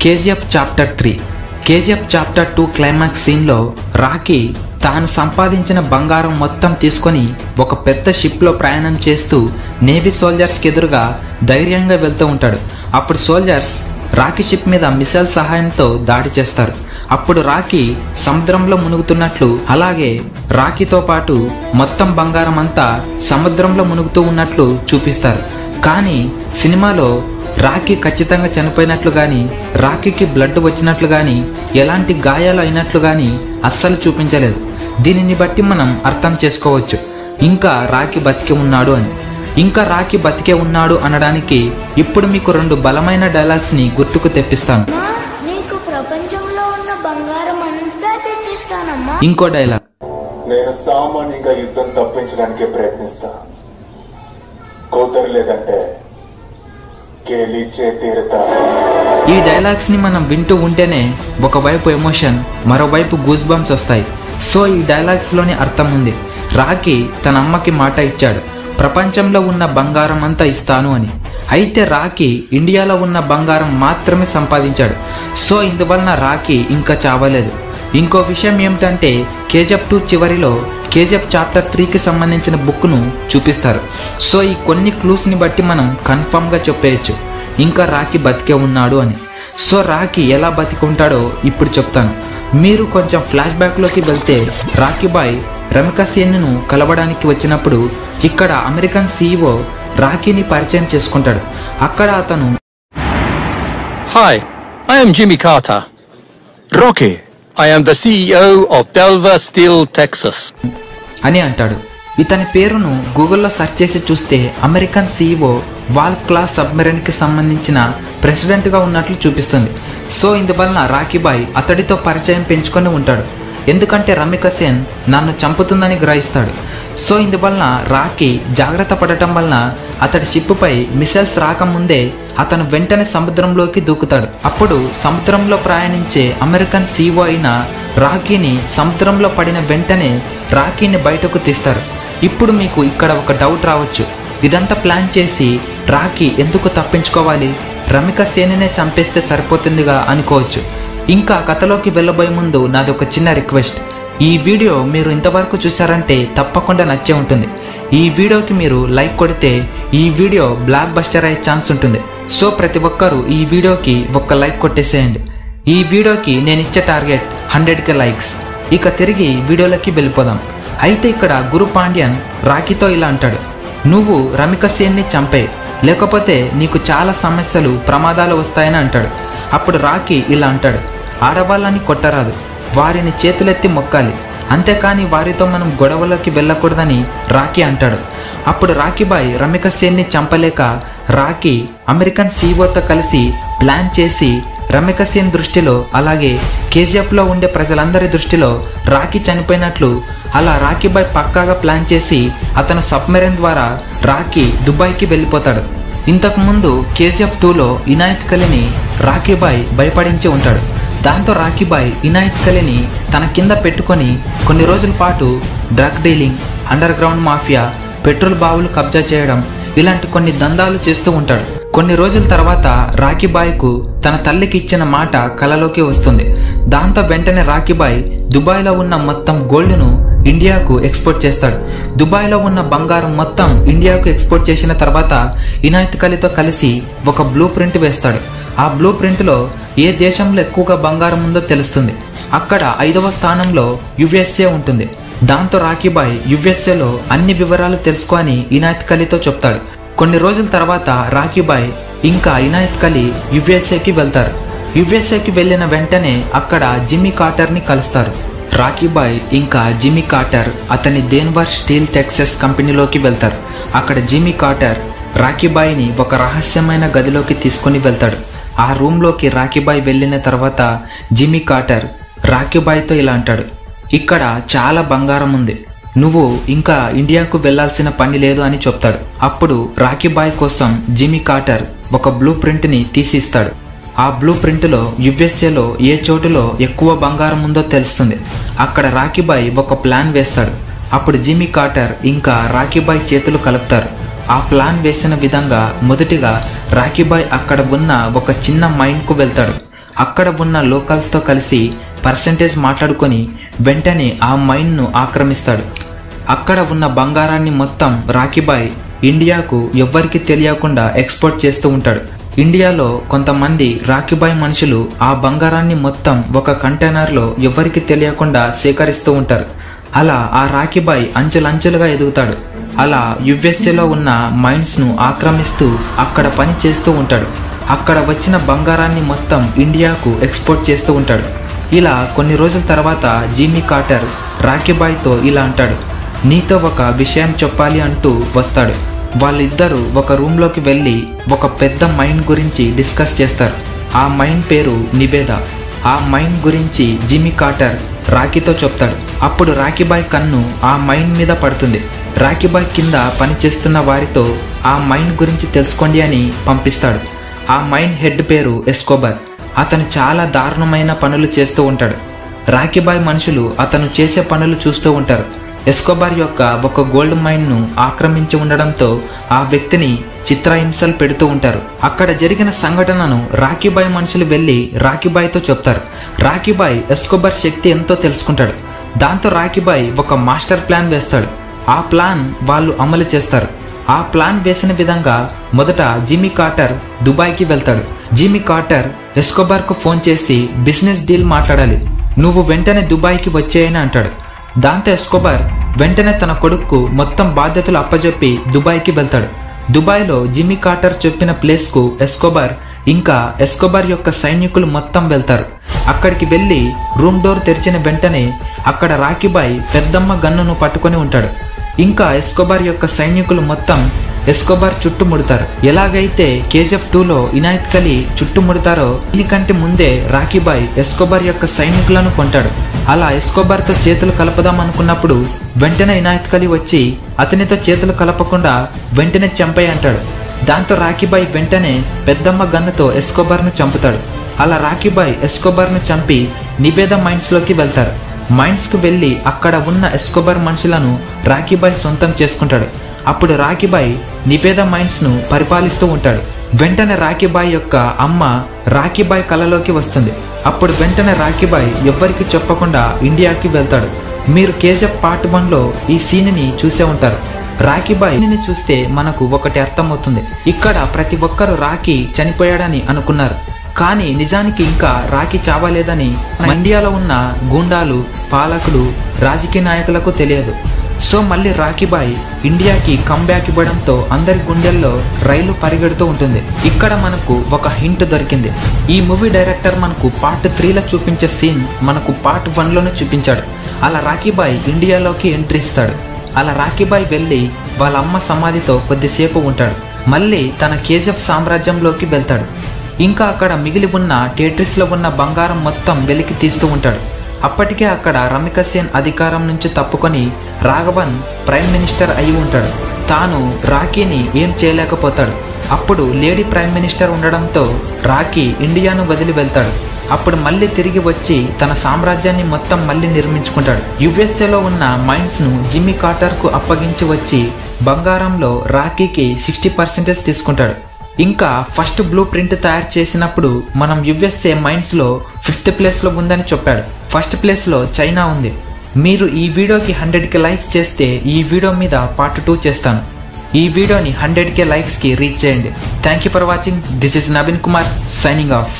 KGF chapter 3 KGF chapter 2 climax సీన్లో Rocky తాను సంపాదించిన బంగారం మొత్తం తీసుకొని ఒక పెద్ద షిప్లో ప్రయాణం చేస్తూ నేవీ సోల్జర్స్కి ఎదురుగా ధైర్యంగా వెళ్తూ ఉంటాడు. అప్పుడు సోల్జర్స్ రాకీ షిప్ మీద మిసైల్ సహాయంతో దాడి చేస్తారు. అప్పుడు రాకీ సముద్రంలో మునుగుతున్నట్లు, అలాగే రాకీతో పాటు మొత్తం బంగారం అంతా సముద్రంలో మునుగుతూ ఉన్నట్లు చూపిస్తారు. కానీ సినిమాలో రాకీ ఖచ్చితంగా చనిపోయినట్లు కానీ, రాకీకి బ్లడ్ వచ్చినట్లు కానీ, ఎలాంటి గాయాలు అయినట్లు కానీ అస్సలు చూపించలేదు. దీనిని బట్టి మనం అర్థం చేసుకోవచ్చు ఇంకా రాకీ బతికే ఉన్నాడు అని. ఇంకా రాకీ బతికే ఉన్నాడు అనడానికి ఇప్పుడు మీకు 2 బలమైన డైలాగ్స్ ని గుర్తుకు తెప్పిస్తాను. ఇంకో డైలాగ్, నేను సామాన్యంగా యుద్ధం తప్పించడానికి ప్రయత్నిస్తా, కుదరలేదంటే ఈ డైలాగ్స్ ని మనం వింటూ ఉంటేనే ఒకవైపు ఎమోషన్, మరోవైపు గూస్ బంప్స్ వస్తాయి. సో ఈ డైలాగ్స్ లోని అర్థం ఉంది. రాకీ తన అమ్మకి మాట ఇచ్చాడు, ప్రపంచంలో ఉన్న బంగారం అంతా ఇస్తాను అని. అయితే రాకీ ఇండియాలో ఉన్న బంగారం మాత్రమే సంపాదించాడు. సో ఇందువలన రాకీ ఇంకా చావలేదు. ఇంకో విషయం ఏమిటంటే కేజీఎఫ్ 2 చివరిలో కేజీఎఫ్ చాప్టర్ 3కి సంబంధించిన బుక్ను చూపిస్తారు. సో ఈ కొన్ని క్లూస్ని బట్టి మనం కన్ఫర్మ్గా చెప్పేయచ్చు ఇంకా రాకీ బతికే ఉన్నాడు అని. సో రాకీ ఎలా బతికి ఉంటాడో ఇప్పుడు చెప్తాను. మీరు కొంచెం ఫ్లాష్ బ్యాక్లోకి వెళ్తే రాకీ బాయ్ రమికా సేన్ను కలవడానికి వచ్చినప్పుడు ఇక్కడ అమెరికన్ CEO రాకీని పరిచయం చేసుకుంటాడు. అక్కడ అతను, hi, I am Jimmy Carter. Rocky, I am the CEO of Delver Steel, Texas. అని అంటాడు. ఇతని పేరును గూగుల్లో సెర్చ్ చేసి చూస్తే అమెరికన్ CEO వాల్ఫ్ క్లాస్ సబ్మెరైన్కి సంబంధించిన ప్రెసిడెంట్గా ఉన్నట్లు చూపిస్తుంది. సో ఇందువలన రాకీ బాయ్ అతడితో పరిచయం పెంచుకొని ఉంటాడు. ఎందుకంటే రమికా సేన్ నన్ను చంపుతుందని గ్రహిస్తాడు. సో ఇందువలన రాకీ జాగ్రత్త పడటం వలన అతడి షిప్పుపై మిసైల్స్ రాకముందే అతను వెంటనే సముద్రంలోకి దూకుతాడు. అప్పుడు సముద్రంలో ప్రయాణించే అమెరికన్ CEO అయిన రాకీని సముద్రంలో పడిన వెంటనే రాకీని బయటకు తీస్తారు. ఇప్పుడు మీకు ఇక్కడ ఒక డౌట్ రావచ్చు, ఇదంతా ప్లాన్ చేసి రాకీ ఎందుకు తప్పించుకోవాలి, రమికా సేన్నే చంపేస్తే సరిపోతుందిగా అనుకోవచ్చు. ఇంకా కథలోకి వెళ్ళబోయే ముందు నాది ఒక చిన్న రిక్వెస్ట్. ఈ వీడియో మీరు ఇంతవరకు చూసారంటే తప్పకుండా నచ్చే ఉంటుంది. ఈ వీడియోకి మీరు లైక్ కొడితే ఈ వీడియో బ్లాక్ బస్టర్ అయ్యే ఛాన్స్ ఉంటుంది. సో ప్రతి ఒక్కరూ ఈ వీడియోకి ఒక లైక్ కొట్టేసేయండి. ఈ వీడియోకి నేను ఇచ్చే టార్గెట్ 100K లైక్స్. ఇక తిరిగి వీడియోలోకి వెళ్ళిపోదాం. అయితే ఇక్కడ గురు పాండ్యన్ రాకీతో ఇలా అంటాడు, నువ్వు రమికా సేన్ని చంపే, లేకపోతే నీకు చాలా సమస్యలు, ప్రమాదాలు వస్తాయని అంటాడు. అప్పుడు రాకీ ఇలా అంటాడు, ఆడవాళ్ళని కొట్టరాదు, వారిని చేతులెత్తి మొక్కాలి, అంతేకాని వారితో మనం గొడవలోకి వెళ్ళకూడదని రాకీ అంటాడు. అప్పుడు రాకీ బాయ్ రమికా సేన్ని చంపలేక రాకీ అమెరికన్ CEOతో కలిసి ప్లాన్ చేసి రమికా సేన్ దృష్టిలో, అలాగే కేజీఎఫ్లో ఉండే ప్రజలందరి దృష్టిలో రాకీ చనిపోయినట్లు అలా రాకీ బాయ్ పక్కాగా ప్లాన్ చేసి అతను సబ్మెరైన్ ద్వారా రాకీ దుబాయ్కి వెళ్ళిపోతాడు. ఇంతకుముందు కేజీఎఫ్ 2లో ఇనాయత్ కలీని రాకీ బాయ్ భయపడించి ఉంటాడు. దాంతో రాకీ బాయ్ ఇనాయత్ కలీని తన కింద పెట్టుకొని కొన్ని రోజుల పాటు drug dealing, under ground mafia, petrol బావులు కబ్జా చేయడం, ఇలాంటి కొన్ని దందాలు చేస్తూ ఉంటాడు. కొన్ని రోజుల తర్వాత రాకీ బాయ్కు తన తల్లికి ఇచ్చిన మాట కలలోకి వస్తుంది. దాంతో వెంటనే రాకీ బాయ్ దుబాయ్లో ఉన్న మొత్తం గోల్డ్ను ఇండియాకు ఎక్స్పోర్ట్ చేస్తాడు. దుబాయ్లో ఉన్న బంగారం మొత్తం ఇండియాకు ఎక్స్పోర్ట్ చేసిన తర్వాత ఇనాయత్ కలీతో కలిసి ఒక బ్లూ ప్రింట్ వేస్తాడు. ఆ బ్లూ ప్రింట్లో ఏ దేశంలో ఎక్కువగా బంగారం ఉందో తెలుస్తుంది. అక్కడ 5వ స్థానంలో USA ఉంటుంది. దాంతో రాకీ బాయ్ USAలో అన్ని వివరాలు తెలుసుకొని ఇనాయత్ కలీతో చెప్తాడు. కొన్ని రోజుల తర్వాత రాకీ బాయ్ ఇంకా ఇనాయత్ కలీ USAకి వెళ్తారు. USAకి వెళ్ళిన వెంటనే అక్కడ జిమ్మీ కార్టర్ని కలుస్తారు. రాకీ బాయ్ ఇంకా జిమ్మీ కార్టర్ అతని దేన్వర్ స్టీల్ టెక్సస్ కంపెనీలోకి వెళ్తారు. అక్కడ జిమ్మీ కార్టర్ రాకీ బాయ్ని ఒక రహస్యమైన గదిలోకి తీసుకొని వెళ్తాడు. ఆ రూమ్లోకి రాకీ బాయ్ వెళ్ళిన తర్వాత జిమ్మీ కార్టర్ రాకీ బాయ్తో ఇలా అంటాడు, ఇక్కడ చాలా బంగారం ఉంది, నువ్వు ఇంకా ఇండియాకు వెళ్లాల్సిన పని లేదు అని చెప్తాడు. అప్పుడు రాకీ బాయ్ కోసం జిమ్మీ కార్టర్ ఒక బ్లూ ప్రింట్ని తీసిస్తాడు. ఆ బ్లూ ప్రింట్లో USAలో ఏ చోటులో ఎక్కువ బంగారం ఉందో తెలుస్తుంది. అక్కడ రాకీ బాయ్ ఒక ప్లాన్ వేస్తాడు. అప్పుడు జిమ్మీ కార్టర్ ఇంకా రాకీ బాయ్ చేతులు కలుపుతారు. ఆ ప్లాన్ వేసిన విధంగా మొదటిగా రాకీ బాయ్ అక్కడ ఉన్న ఒక చిన్న మైన్కు వెళ్తాడు. అక్కడ ఉన్న లోకల్స్తో కలిసి పర్సెంటేజ్ మాట్లాడుకొని వెంటనే ఆ మైన్ను ఆక్రమిస్తాడు. అక్కడ ఉన్న బంగారాన్ని మొత్తం రాకీబాయ్ ఇండియాకు ఎవ్వరికి తెలియకుండా ఎక్స్పోర్ట్ చేస్తూ ఉంటాడు. ఇండియాలో కొంతమంది రాకీబాయ్ మనుషులు ఆ బంగారాన్ని మొత్తం ఒక కంటైనర్లో ఎవ్వరికి తెలియకుండా సేకరిస్తూ ఉంటారు. అలా ఆ రాకీబాయ్ అంచెలంచెలుగా ఎదుగుతాడు. అలా యుఎస్ఏలో ఉన్న మైన్స్ను ఆక్రమిస్తూ అక్కడ పని చేస్తూ ఉంటాడు. అక్కడ వచ్చిన బంగారాన్ని మొత్తం ఇండియాకు ఎక్స్పోర్ట్ చేస్తూ ఉంటాడు. ఇలా కొన్ని రోజుల తర్వాత జిమ్మీ కార్టర్ రాకీబాయ్తో ఇలా అంటాడు, నీతో ఒక విషయం చెప్పాలి అంటూ వస్తాడు. వాళ్ళిద్దరూ ఒక రూమ్లోకి వెళ్ళి ఒక పెద్ద మైన్ గురించి డిస్కస్ చేస్తారు. ఆ మైన్ పేరు నివేదా. ఆ మైన్ గురించి జిమ్మీ కార్టర్ రాకీతో చెప్తాడు. అప్పుడు రాకీబాయ్ కన్ను ఆ మైన్ మీద పడుతుంది. రాకీబాయ్ కింద పనిచేస్తున్న వారితో ఆ మైన్ గురించి తెలుసుకోండి అని పంపిస్తాడు. ఆ మైన్ హెడ్ పేరు ఎస్కోబార్. అతను చాలా దారుణమైన పనులు చేస్తూ ఉంటాడు. రాకీబాయ్ మనుషులు అతను చేసే పనులు చూస్తూ ఉంటారు. ఎస్కోబార్ యొక్క ఒక గోల్డ్ మైన్ను ఆక్రమించి ఉండడంతో ఆ వ్యక్తిని చిత్రహింసలు పెడుతూ ఉంటారు. అక్కడ జరిగిన సంఘటనను రాకీబాయ్ మనుషులు వెళ్లి రాకీబాయ్తో చెప్తారు. రాకీబాయ్ ఎస్కోబార్ శక్తి ఎంతో తెలుసుకుంటాడు. దాంతో రాకీబాయ్ ఒక మాస్టర్ ప్లాన్ వేస్తాడు. ఆ ప్లాన్ వాళ్ళు అమలు చేస్తారు. ఆ ప్లాన్ వేసిన విధంగా మొదట జిమ్మీ కార్టర్ దుబాయ్కి వెళ్తాడు. జిమ్మీ కార్టర్ ఎస్కోబార్కు ఫోన్ చేసి బిజినెస్ డీల్ మాట్లాడాలి, నువ్వు వెంటనే దుబాయ్కి వచ్చేయని అంటాడు. దాంతో ఎస్కోబార్ వెంటనే తన కొడుకు మొత్తం బాధ్యతలు అప్పజెప్పి దుబాయ్కి వెళ్తాడు. దుబాయ్లో జిమ్మీ కార్టర్ చెప్పిన ప్లేస్కు ఎస్కోబార్ ఇంకా ఎస్కోబార్ యొక్క సైనికులు మొత్తం వెళ్తారు. అక్కడికి వెళ్ళి రూమ్ డోర్ తెరిచిన వెంటనే అక్కడ రాకీబాయ్ పెద్దమ్మ గన్నును పట్టుకొని ఉంటాడు. ఇంకా ఎస్కోబార్ యొక్క సైనికులు మొత్తం ఎస్కోబార్ చుట్టుముడతారు. ఎలాగైతే కేజీఎఫ్ 2లో ఇనాయత్ కలీ చుట్టుముడతారో దీనికంటే ముందే రాకీబాయ్ ఎస్కోబార్ యొక్క సైనికులను కొంటాడు. అలా ఎస్కోబార్తో చేతులు కలపదాం అనుకున్నప్పుడు వెంటనే ఇనాయత్ కలీ వచ్చి అతనితో చేతులు కలపకుండా వెంటనే చంపేయి అంటాడు. దాంతో రాకీబాయ్ వెంటనే పెద్దమ్మ గన్నుతో ఎస్కోబార్ను చంపుతాడు. అలా రాకీబాయ్ ఎస్కోబార్ను చంపి నివేదా మైన్స్లోకి వెళ్తారు. మైన్స్కు వెళ్ళి అక్కడ ఉన్న ఎస్కోబార్ మనుషులను రాకీబాయ్ సొంతం చేసుకుంటాడు. అప్పుడు రాకీబాయ్ నివేదా మైన్స్ను పరిపాలిస్తూ ఉంటాడు. వెంటనే రాకీబాయ్ యొక్క అమ్మ రాకీబాయ్ కలలోకి వస్తుంది. అప్పుడు వెంటనే రాకీబాయ్ ఎవ్వరికి చెప్పకుండా ఇండియాకి వెళ్తాడు. మీరు కేజీఎఫ్ పార్ట్ 1లో ఈ సీన్ని చూసే ఉంటారు. రాకీబాయ్ చూస్తే మనకు ఒకటి అర్థమవుతుంది. ఇక్కడ ప్రతి ఒక్కరు రాకీ చనిపోయాడని అనుకున్నారు, కానీ నిజానికి ఇంకా రాకీ చావలేదని ఇండియాలో ఉన్న గూండాలు, పాలకులు, రాజకీయ నాయకులకు తెలియదు. సో మళ్ళీ రాకీబాయ్ ఇండియాకి కంబ్యాక్ ఇవ్వడంతో అందరి గుండెల్లో రైలు పరిగెడుతూ ఉంటుంది. ఇక్కడ మనకు ఒక హింట్ దొరికింది. ఈ మూవీ డైరెక్టర్ మనకు పార్ట్ 3లో చూపించే సీన్ మనకు పార్ట్ 1లోనే చూపించాడు. అలా రాకీబాయ్ ఇండియాలోకి ఎంట్రీ ఇస్తాడు. అలా రాకీబాయ్ వెళ్ళి వాళ్ళ అమ్మ సమాధితో కొద్దిసేపు ఉంటాడు. మళ్ళీ తన కేజీఎఫ్ సామ్రాజ్యంలోకి వెళ్తాడు. ఇంకా అక్కడ మిగిలి ఉన్న టేట్రిస్లో ఉన్న బంగారం మొత్తం వెలికి తీస్తూ ఉంటాడు. అప్పటికే అక్కడ రమిక సేన్ అధికారం నుంచి తప్పుకొని రాఘవన్ ప్రైమ్ మినిస్టర్ అయి ఉంటాడు. తాను రాకీని ఏం చేయలేకపోతాడు. అప్పుడు లేడీ ప్రైమ్ మినిస్టర్ ఉండడంతో రాకీ ఇండియాను వదిలి వెళ్తాడు. అప్పుడు మళ్ళీ తిరిగి వచ్చి తన సామ్రాజ్యాన్ని మొత్తం మళ్ళీ నిర్మించుకుంటాడు. యుఎస్ఏలో ఉన్న మైన్స్ను జిమ్మీ కార్టర్కు అప్పగించి వచ్చి బంగారంలో రాకీకి 60% తీసుకుంటాడు. ఇంకా ఫస్ట్ బ్లూ ప్రింట్ తయారు చేసినప్పుడు మనం యుఎస్ఏ మైన్స్లో 5th ప్లేస్లో ఉందని చెప్పాడు. ఫస్ట్ ప్లేస్లో చైనా ఉంది. మీరు ఈ వీడియోకి 100K లైక్స్ చేస్తే ఈ వీడియో మీద పార్ట్ 2 చేస్తాను. ఈ వీడియోని 100K లైక్స్కి రీచ్ చేయండి. Thank you for watching. This is Naveen Kumar signing off.